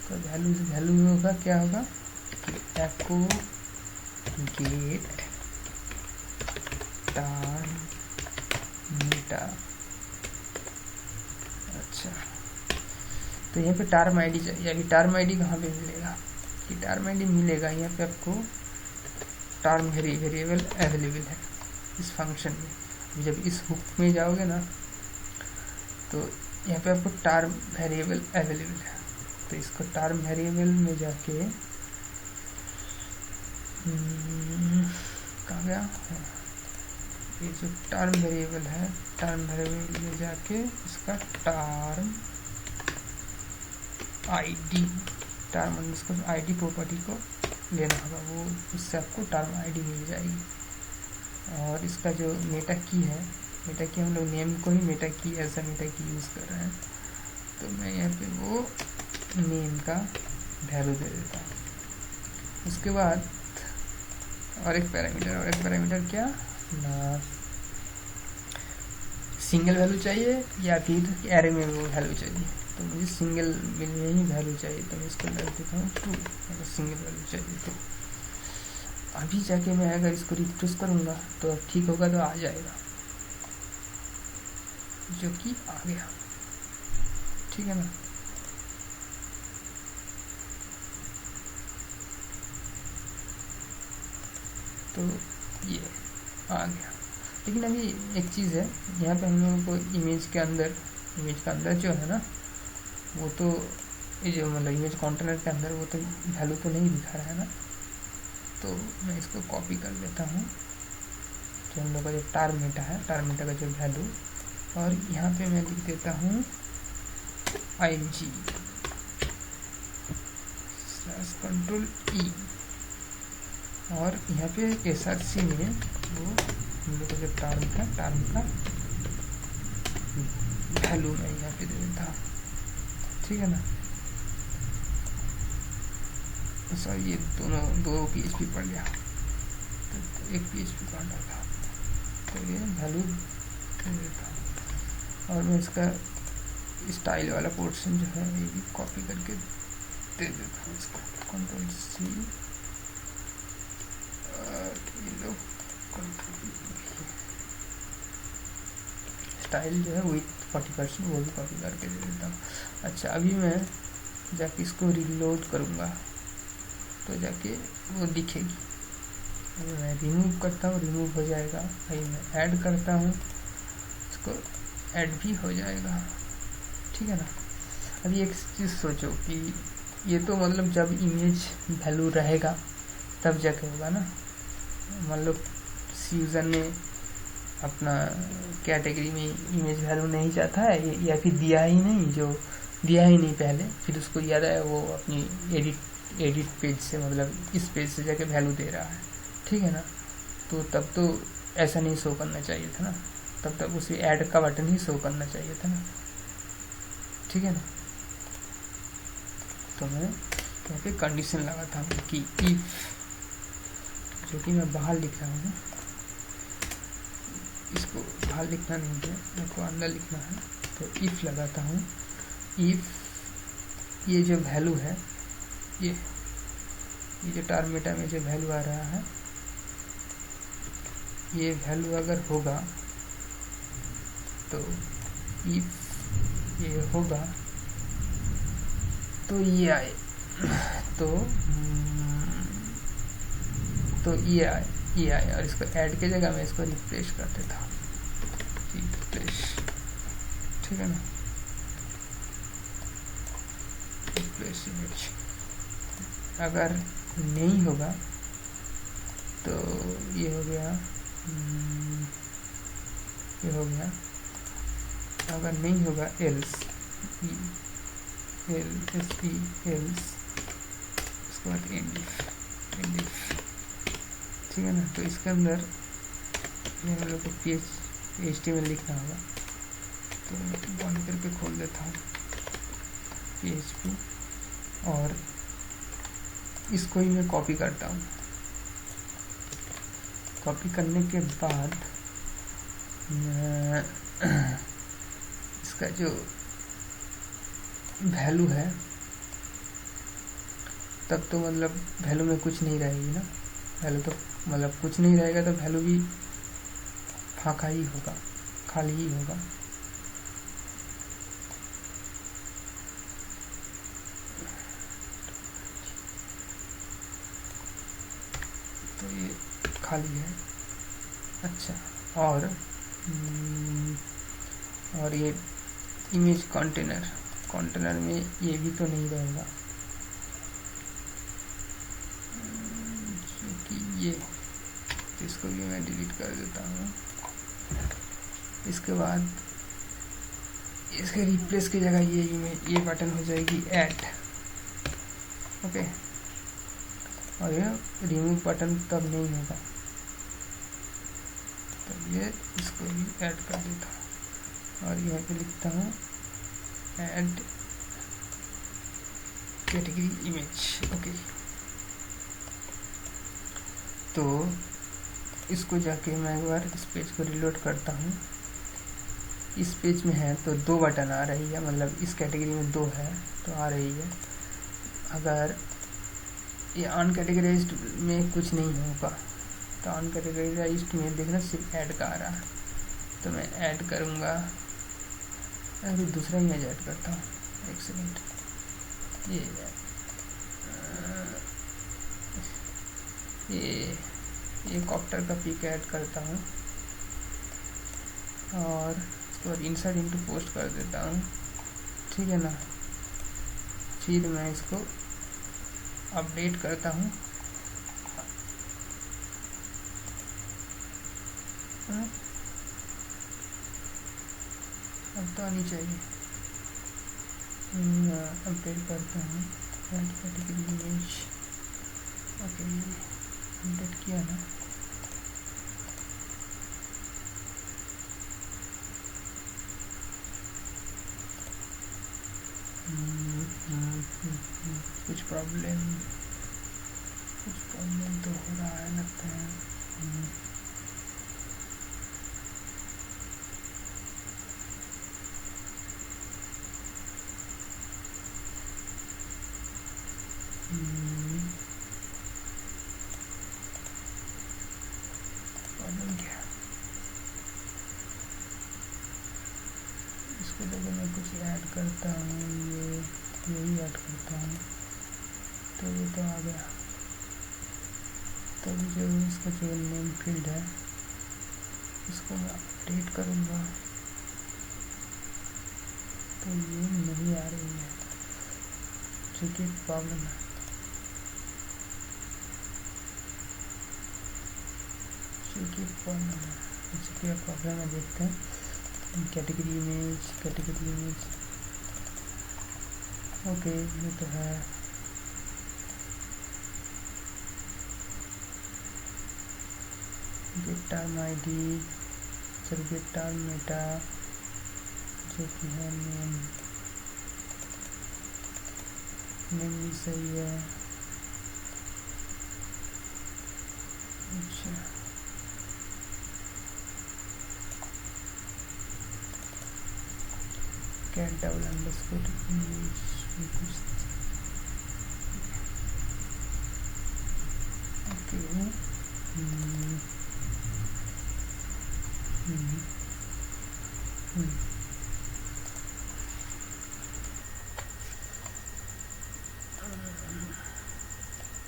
तो वैल्यू होगा, क्या होगा कि एको गेट टार्म मेटा। अच्छा, तो यहाँ पे टार्म आईडी चाहिए। अभी टार्म आईडी कहाँ पे मिलेगा, कि टार्म आईडी मिलेगा यहाँ पे आपको टार्म वेरिएबल अवेलेबल है इस फंक्शन में। जब इस हुक में जाओगे ना तो यहाँ पे आपको टार्म वेरिएबल अवेलेबल है, तो इसको टार्म वेरिएबल में जाके कहाँ गया, ये जो टर्म वेरिएबल है, टर्म वेरिएबल में जाके इसका term ID, term underscore ID property को लेना होगा, वो उससे आपको टर्म आईडी मिल जाएगी। और इसका जो मेटा की है, मेटा की हम लोग नेम को ही मेटा की, ऐसा मेटा की यूज़ कर रहे हैं, तो मैं यहाँ पे वो नेम का वैल्यू दे देता हूँ। उसके बाद और एक पैरामीटर क्या ना, सिंगल वैल्यू चाहिए या फिर एरे में वो वैल्यू चाहिए, तो मुझे सिंगल में ही वैल्यू चाहिए, तो मैं इसको लग देता हूँ ट्रू, अगर सिंगल वैल्यू चाहिए तो। अभी जाके मैं अगर इसको रिफ्रेश करूँगा तो ठीक होगा, तो आ जाएगा, जो कि आ गया, ठीक है ना। तो ये आ गया। लेकिन अभी एक चीज़ है, यहाँ पे हम लोगों को इमेज का अंदर जो है ना, वो तो ये जो मतलब इमेज कंटेनर के अंदर वो तो वैल्यू तो नहीं दिखा रहा है ना, तो मैं इसको कॉपी कर लेता हूँ, जो हम लोग का जो टार्म मेटा है, टार्म मेटा का जो वैल्यू, और यहाँ पे मैं लिख देता हूँ IG/Ctrl E, और यहाँ पे SRC में वो हम लोग का जो टर्म का वैल्यू मैं यहाँ पे दे देता हूँ, ठीक है ना। सर ये दो PHP पड़ गया, तो एक PHP का डाला, तो ये वैल्यू दे देता हूँ। और मैं इसका स्टाइल वाला पोर्शन जो है ये भी कॉपी करके दे देता हूँ इसको, Ctrl+C स्टाइल जो है विथ 40% वो भी कॉपी करके दे देता हूँ। अच्छा, अभी मैं जाके इसको रिलोड करूँगा तो जाके वो दिखेगी। अभी मैं रिमूव करता हूँ, रिमूव हो जाएगा। अभी मैं ऐड करता हूँ, इसको ऐड भी हो जाएगा, ठीक है ना। अभी एक चीज़ सोचो कि ये तो मतलब जब इमेज वैल्यू रहेगा तब जाके होगा ना। मान लो यूज़र ने अपना कैटेगरी में इमेज वैल्यू नहीं चाहता है या फिर दिया ही नहीं पहले, फिर उसको याद आया वो अपनी एडिट पेज से, मतलब इस पेज से जाके वैल्यू दे रहा है, ठीक है ना। तो तब तो ऐसा नहीं शो करना चाहिए था ना, तब उसे ऐड का बटन ही शो करना चाहिए था ना, ठीक है ना। तो मैं यहाँ पे कंडीशन लगाता हूँ कि इफ, जो कि मैं बाहर लिख रहा हूँ, इसको बाहर लिखना नहीं है, आपको अंदर लिखना है। तो इफ लगाता हूँ, इफ ये जो वैल्यू है, ये जो टर्म मेटा में जो वैल्यू आ रहा है, ये वैल्यू अगर होगा तो इफ ये होगा तो ये आए, तो ये आए और इसको ऐड की जगह मैं इसको रिप्लेस कर देता हूँ, रिप्लेस, ठीक है ना, रिप्लेस इमेज। अगर नहीं होगा तो ये हो गया, अगर नहीं होगा एल्स, एल्स, उसके बाद एंड इफ, ठीक है ना। तो इसके अंदर ये हम लोग को HTML लिखना होगा, तो बंद करके खोल देता हूँ PHP, और इसको ही मैं कॉपी करता हूँ। कॉपी करने के बाद इसका जो वैल्यू है, तब तो मतलब वैल्यू में कुछ नहीं रहेगी ना, वैल्यू तो मतलब कुछ नहीं रहेगा, तो वैल्यू भी फाका ही होगा, खाली ही होगा। तो ये खाली है। अच्छा, और ये इमेज कंटेनर में ये भी तो नहीं रहेगा, जो कि ये, इसको भी मैं डिलीट कर देता हूँ। इसके बाद इसके रिप्लेस की जगह ये बटन हो जाएगी ऐड, ओके। और ये रिमूव बटन तब नहीं होगा, तब ये इसको भी ऐड कर देता हूँ और यहाँ पे लिखता हूँ ऐड कैटेगरी इमेज, ओके। तो इसको जाके मैं एक बार इस पेज को रिलोड करता हूँ। इस पेज में है तो 2 बटन आ रही है, मतलब इस कैटेगरी में 2 है तो आ रही है। अगर ये अनकैटेगराइज्ड में कुछ नहीं होगा तो अनकैटेगराइज्ड में देखना सिर्फ ऐड का आ रहा है, तो मैं ऐड करूँगा। अभी दूसरा इमेज ऐड करता हूँ, एक सेकेंड। ये कॉप्टर का पिक ऐड करता हूँ और उसके बाद इंसर्ट इनटू पोस्ट कर देता हूँ, ठीक है ना। फिर मैं इसको अपडेट करता हूँ, अब तो आनी चाहिए। अपडेट करता हूँ add category image, okay. Update किया ना, कुछ प्रॉब्लम तो हो रहा है लगता है। प्रॉब्लम क्या, इसको जब मैं कुछ ऐड करता हूँ, यही ऐड करता हूँ तो ये तो आ गया। तो जो इसका जो नेम फील्ड है इसको मैं अपडेट करूँगा तो ये नहीं आ रही है, जो कि प्रॉब्लम है। क्या प्रॉब्लम है देखते हैं। कैटेगरी इमेज, ओके ये तो है। Get term ID, get term meta जो कि है नेम भी सही है। अच्छा कैट डबल अंडरस्कोर इमेज कुछ ओके।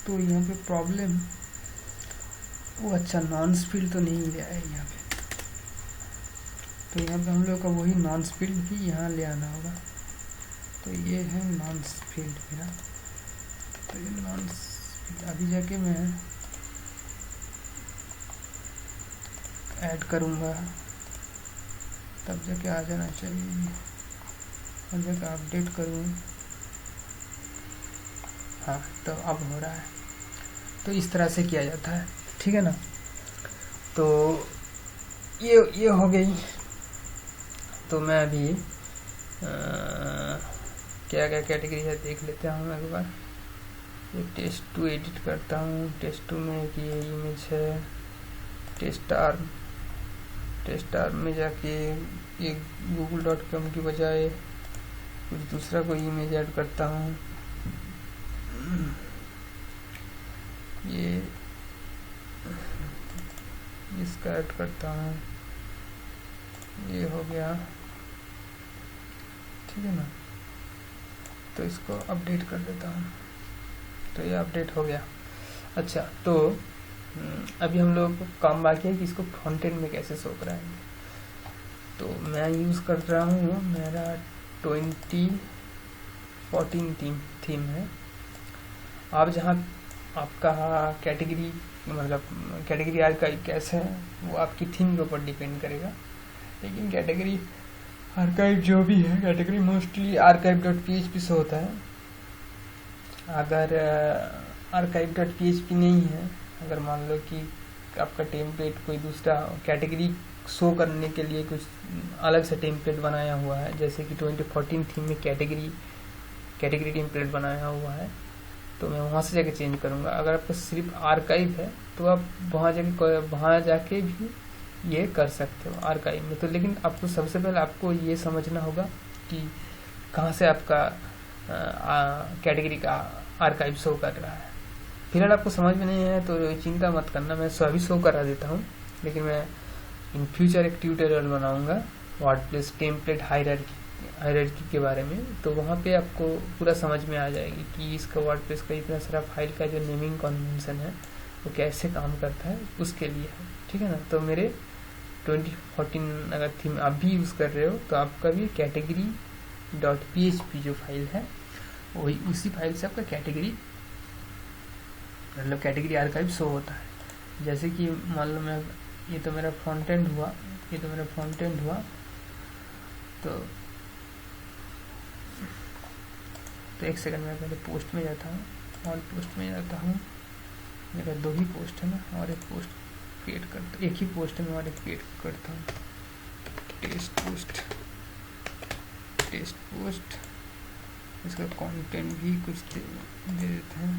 तो यहाँ पे प्रॉब्लम वो अच्छा नॉन फील्ड तो नहीं ले आया यहाँ पे, तो यहाँ पे हम लोग का वही नॉन फील्ड भी यहाँ ले आना होगा। तो ये है नॉन फील्ड मेरा, तो ये नॉन फील्ड अभी जाके मैं ऐड करूँगा तब जाके आ जाना चाहिए। अब जाके अपडेट करूँ, हाँ तो अब हो रहा है। तो इस तरह से किया जाता है, ठीक है ना। तो ये हो गई। तो मैं अभी क्या क्या कैटेगरी है देख लेता हूँ एक बार। ये test2 एडिट करता हूँ। test2 में ये इमेज है, टेस्ट आर्म में जाके ये google.com की बजाय कुछ दूसरा कोई इमेज ऐड करता हूँ। ये इसका ऐड करता हूँ, ये हो गया, ठीक है ना। तो इसको अपडेट कर देता हूँ, तो ये अपडेट हो गया। अच्छा तो अभी हम लोग को काम बाकी है कि इसको फ्रंट एंड में कैसे शो कराएंगे। तो मैं यूज़ कर रहा हूँ, मेरा 2014 थीम है। आप जहाँ आपका कैटेगरी मतलब कैटेगरी आर्काइव कैसे है वो आपकी थीम के ऊपर डिपेंड करेगा। लेकिन कैटेगरी आर्काइव जो भी है, कैटेगरी मोस्टली archive.php से होता है। अगर archive.php नहीं है, अगर मान लो कि आपका टेम्पलेट कोई दूसरा कैटेगरी शो करने के लिए कुछ अलग से टेम्पलेट बनाया हुआ है, जैसे कि 2014 थीम में कैटेगरी टेम्पलेट बनाया हुआ है, तो मैं वहाँ से जाके चेंज करूँगा। अगर आपका सिर्फ आर्काइव है तो आप वहाँ जाके भी ये कर सकते हो आर्काइव में। तो लेकिन आपको सबसे पहले आपको ये समझना होगा कि कहाँ से आपका कैटेगरी का आर्काइव शो कर रहा है। फिलहाल आपको समझ में नहीं है तो चिंता मत करना, मैं अभी शो करा देता हूँ। लेकिन मैं इन फ्यूचर एक ट्यूटोरियल बनाऊँगा वर्डप्रेस टेम्पलेट हायरार्की के बारे में, तो वहाँ पे आपको पूरा समझ में आ जाएगी कि इसका वर्डप्रेस का इतना सारा फाइल का जो नेमिंग कन्वेंशन है वो कैसे काम करता है, उसके लिए है, ठीक है ना। तो मेरे 2014 अगर थीम आप भी यूज़ कर रहे हो तो आपका भी category.php जो फाइल है वही उसी फाइल से आपका कैटेगरी मतलब कैटेगरी आर्काइव शो होता है। जैसे कि मान लो मैं ये तो मेरा फ्रंट एंड हुआ, तो एक सेकंड में पहले पोस्ट में जाता हूँ और पोस्ट में जाता हूँ मेरा 2 ही पोस्ट है ना, और एक पोस्ट क्रिएट करता, एक ही पोस्ट में और एक क्रिएट करता हूँ। टेस्ट पोस्ट, इसका कंटेंट भी कुछ दे देते हैं।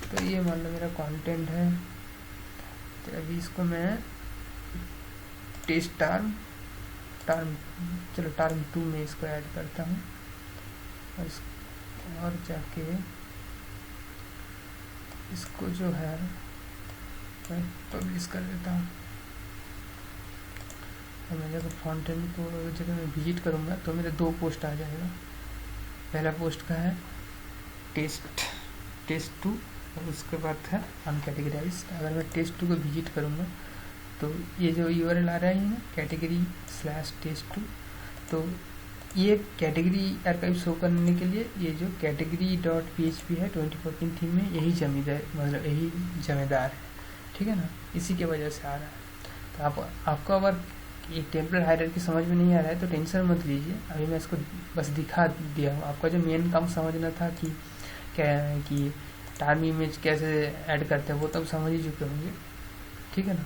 तो ये मान लो मेरा कंटेंट है। तो अभी इसको मैं टेस्ट टर्म चलो टर्म 2 में इसको ऐड करता हूँ, और जाके इसको जो है मैं पब्लिश कर देता हूँ। और मैं जब फॉन्टेन को जब मैं विजिट करूँगा तो मेरे 2 पोस्ट आ जाएगा। पहला पोस्ट का है टेस्ट 2 और उसके बाद है अनकैटेगराइज्ड। अगर मैं टेस्ट 2 को विजिट करूँगा तो ये जो URL आ रहा है ना category/test2, तो ये कैटेगरी आर्काइव शो करने के लिए ये जो category.php है 2014 थीम में यही जमेदार है, ठीक है ना, इसी के वजह से आ रहा है। तो आपको अगर ये टेम्पलेट हायरार्की समझ में नहीं आ रहा है तो टेंशन मत लीजिए, अभी मैं इसको बस दिखा दिया हूँ। आपका जो मेन काम समझना था कि क्या है कि टर्म इमेज कैसे ऐड करते हैं वो तब समझ ही चुके होंगे, ठीक है ना।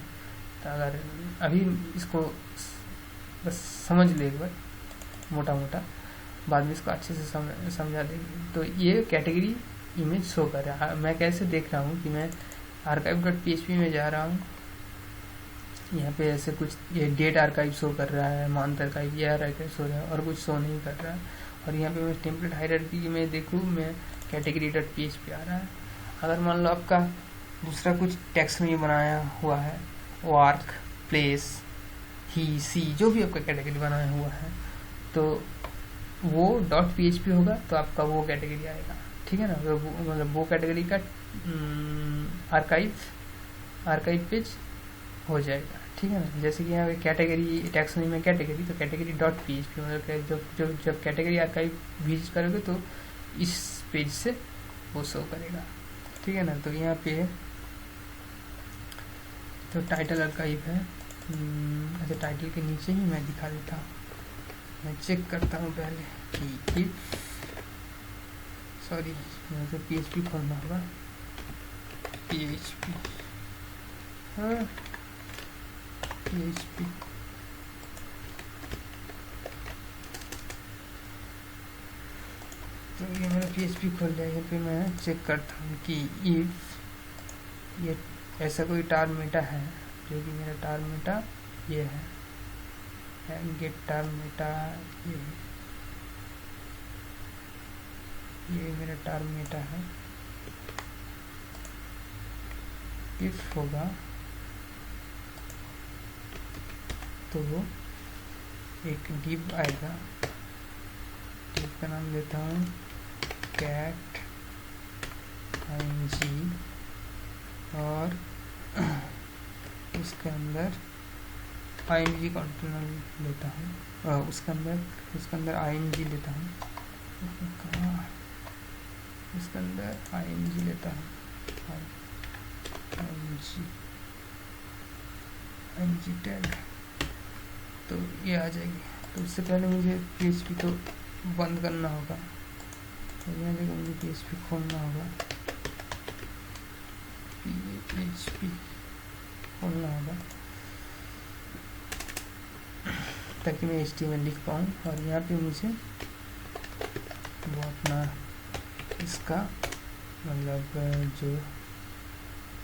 तो अगर अभी इसको बस समझ ले एक बार मोटा बाद में इसको अच्छे से समझा देंगे। तो ये कैटेगरी इमेज शो कर रहा है। मैं कैसे देख रहा हूँ कि मैं archive.php में जा रहा हूँ, यहाँ पे ऐसे कुछ ये डेट आर्काइव शो कर रहा है, month archive, year archive show रहा है, और कुछ शो नहीं कर रहा है। और यहाँ पे मैं टेम्पलेट हायरार्की में देखूँ मैं category.php आ रहा है। अगर मान लो आपका दूसरा कुछ टेक्स्ट में बनाया हुआ है, वर्क, प्लेस, ही, सी, जो भी आपका कैटेगरी बनाया हुआ है, तो वो .php होगा तो आपका वो कैटेगरी आएगा, ठीक है ना। मतलब वो कैटेगरी का आर्काइव पेज हो जाएगा, ठीक है ना। जैसे कि यहाँ कैटेगरी टैक्सोनॉमी में कैटेगरी, तो category.php मतलब जब कैटेगरी आर्काइव विजिट करोगे तो इस पेज से वो शो करेगा, ठीक है ना। तो यहाँ पे तो टाइटल आर्काइव है, अच्छा टाइटल के नीचे ही मैं दिखा देता हूँ। मैं चेक करता हूँ पहले कि मुझे PHP खोलना होगा, PHP तो ये मेरा PHP खोल लिया। यहाँ पे मैं चेक करता हूँ कि इफ ये ऐसा कोई टर्म मेटा है, जो कि मेरा टर्म मेटा ये है, गेट टर्म मेटा ये मेरा टर्म मेटा है। इफ होगा तो एक डिव आएगा, डिव का नाम देता हूँ cat ing, और उसके अंदर ing कंटेनर लेता हूँ, उसके अंदर ing लेता हूँ, उसके अंदर ing लेता हूँ, ing टैग, तो ये आ जाएगी। तो उससे पहले मुझे PHP तो बंद करना होगा, तो यहाँ देखो मुझे PHP खोलना होगा, PHP खोलना होगा ताकि मैं HTML लिख पाऊँ। और यहाँ पे मुझे वो अपना इसका मतलब जो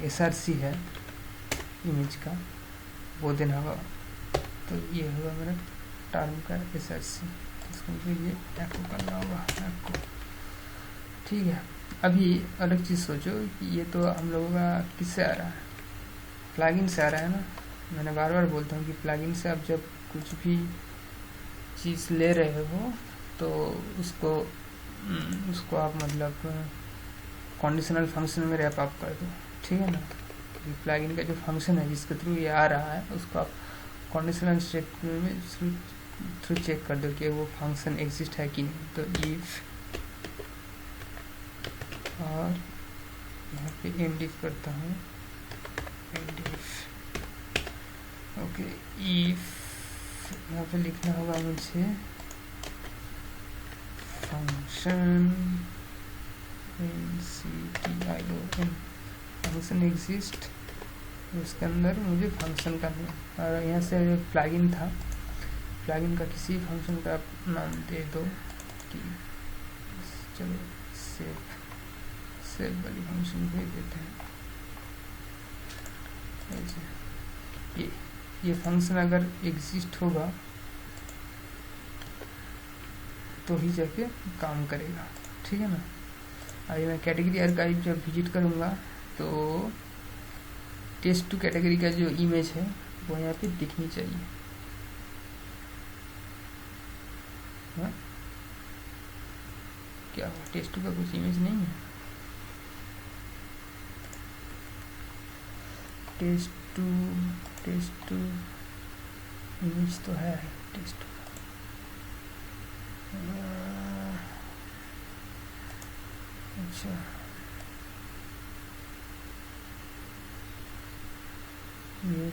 src है इमेज का वो देना होगा। तो ये होगा मेरा टर्म का src, इसको मुझे ये एको करना होगा, एको, ठीक है। अभी अलग चीज़ सोचो कि ये तो हम लोगों का किससे आ रहा है, प्लगइन से आ रहा है ना। मैंने बार बार बोलता हूँ कि प्लगइन से आप जब कुछ भी चीज़ ले रहे हो तो उसको आप मतलब कंडीशनल फंक्शन में रैप अप कर दो, ठीक है ना। प्लगइन का जो फंक्शन है जिसके थ्रू ये आ रहा है उसको आप कंडीशनल स्टेटमेंट में थ्रू चेक कर दो कि वो फंक्शन एग्जिस्ट है कि नहीं। तो इफ, और यहाँ पे एंड इफ करता हूँ, एंड इफ, ओके। इफ यहाँ पे लिखना होगा मुझे फंक्शन FUNCTION फंक्शन एग्जिस्ट, उसके अंदर मुझे फंक्शन करना है। और यहाँ से प्लगइन था, प्लगइन का किसी फंक्शन का नाम दे दो कि चलो सेव वाली फंक्शन भेज देते हैं। ये फंक्शन अगर एग्जिस्ट होगा तो ही जाके काम करेगा, ठीक है ना। अभी मैं कैटेगरी आर्काइव जब विजिट करूँगा तो test2 कैटेगरी का जो इमेज है वो यहाँ पे दिखनी चाहिए। हाँ? क्या हुआ, test2 का कुछ इमेज नहीं है? test2 इमेज तो है test2। अच्छा, ये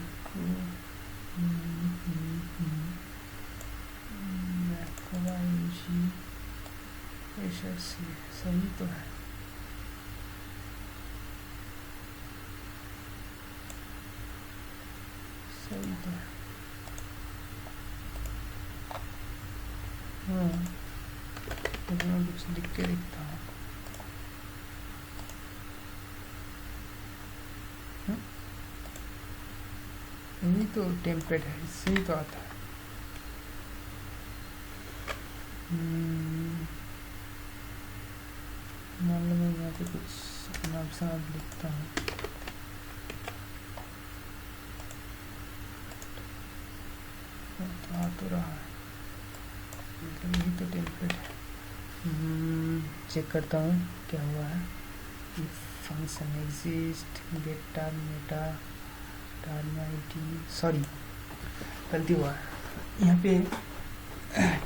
सही तो है। सही तो है, हाँ। तो मैं कुछ लिख के देखता हूँ। यही तो टेम्पलेट है, इससे ही तो आता है। मान लो मैं यहाँ पे कुछ नाम साहब लिखता हूँ। आ तो रहा है, मतलब यही तो टेम्पलेट है। चेक करता हूँ क्या हुआ है। फंक्शन एग्जिस्ट गेट टार मेटा टार्म आईडी, सॉरी गलती हुआ है। यहाँ पे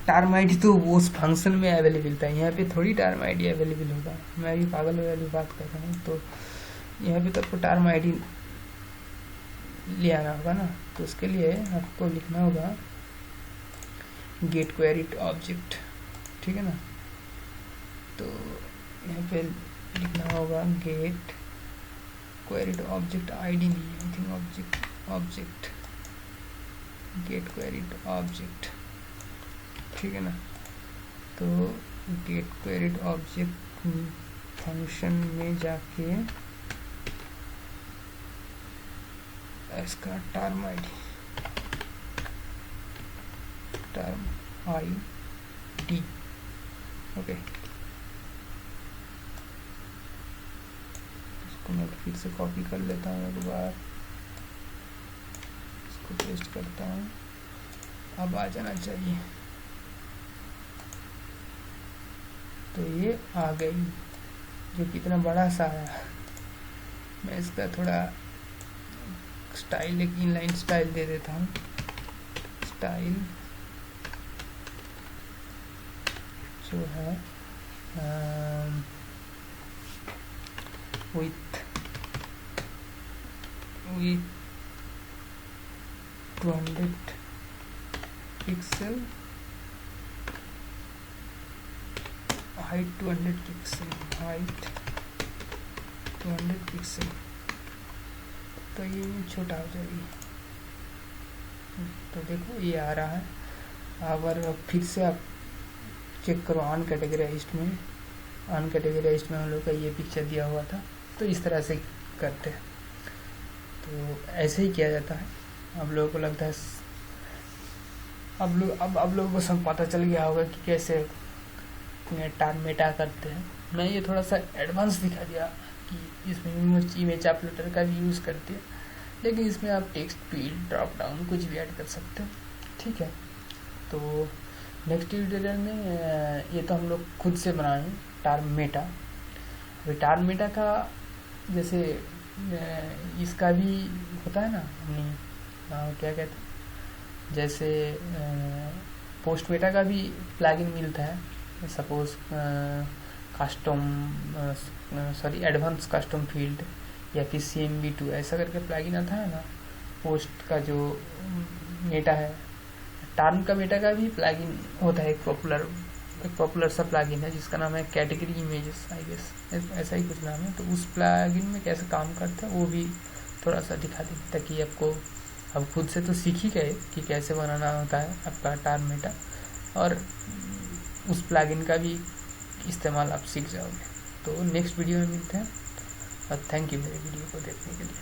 टार्म आईडी तो वो उस फंक्शन में अवेलेबल था, यहाँ पे थोड़ी टार्म आईडी अवेलेबल होगा। मैं भी पागल वाली बात कर रहा हूँ। तो यहाँ पे तो आपको टार्म आईडी ले आना होगा ना, तो उसके लिए आपको लिखना होगा गेट क्वेरीड ऑब्जेक्ट, ठीक है ना। तो यहाँ पे लिखना होगा गेट क्वेरीड ऑब्जेक्ट, आईडी नहीं है, I think object get queried object, ठीक है ना। तो गेट क्वेरीड ऑब्जेक्ट फंक्शन में जाके इसका टर्म आईडी ओके। इसको मैं फिर से कॉपी कर लेता हूँ एक बार, इसको पेस्ट करता हूँ। अब आ जाना चाहिए। तो ये आ गई, जो कितना बड़ा सा है। मैं इसका थोड़ा स्टाइल, एक इनलाइन स्टाइल दे देता हूँ। स्टाइल जो है with 200 pixel, height 200 pixel, height 200 pixel. तो ये छोटा हो जाएगी। तो देखो ये आ रहा है। अगर फिर से आप चेक करो अनकैटेगराइज्ड में, अनकैटेगराइज्ड में हम लोग का ये पिक्चर दिया हुआ था। तो इस तरह से करते हैं, तो ऐसे ही किया जाता है। अब लोगों को लगता है, अब लोगों को सब पता चल गया होगा कि कैसे टार्म मेटा करते हैं। मैं ये थोड़ा सा एडवांस दिखा दिया कि इसमें इमेज अपलोडर का भी यूज़ करते हैं, लेकिन इसमें आप टेक्स्ट फील्ड ड्रॉप डाउन कुछ भी ऐड कर सकते हो, ठीक है। तो नेक्स्ट ट्यूटोरियल में ये तो हम लोग खुद से बनाए टार्म मेटा। अभी टार्म मेटा का जैसे इसका भी होता है ना, अपनी क्या कहते हैं, जैसे पोस्ट मेटा का भी प्लगइन मिलता है। Suppose custom advance custom field या फिर CMV2 ऐसा करके प्लगइन आता है ना। पोस्ट का जो मेटा है, टार्म का मेटा का भी प्लगइन होता है एक पॉपुलर एक पॉपुलर सा प्लगइन है जिसका नाम है कैटेगरी इमेजेस, आई गेस ऐसा ही कुछ नाम है। तो उस प्लगइन में कैसे काम करता है वो भी थोड़ा सा दिखा देंगे, ताकि आपको, अब खुद से तो सीख ही गए कि कैसे बनाना होता है आपका टार मेटा, और उस प्लगइन का भी इस्तेमाल आप सीख जाओगे। तो नेक्स्ट वीडियो में मिलते हैं, और थैंक यू मेरे वीडियो को देखने के लिए।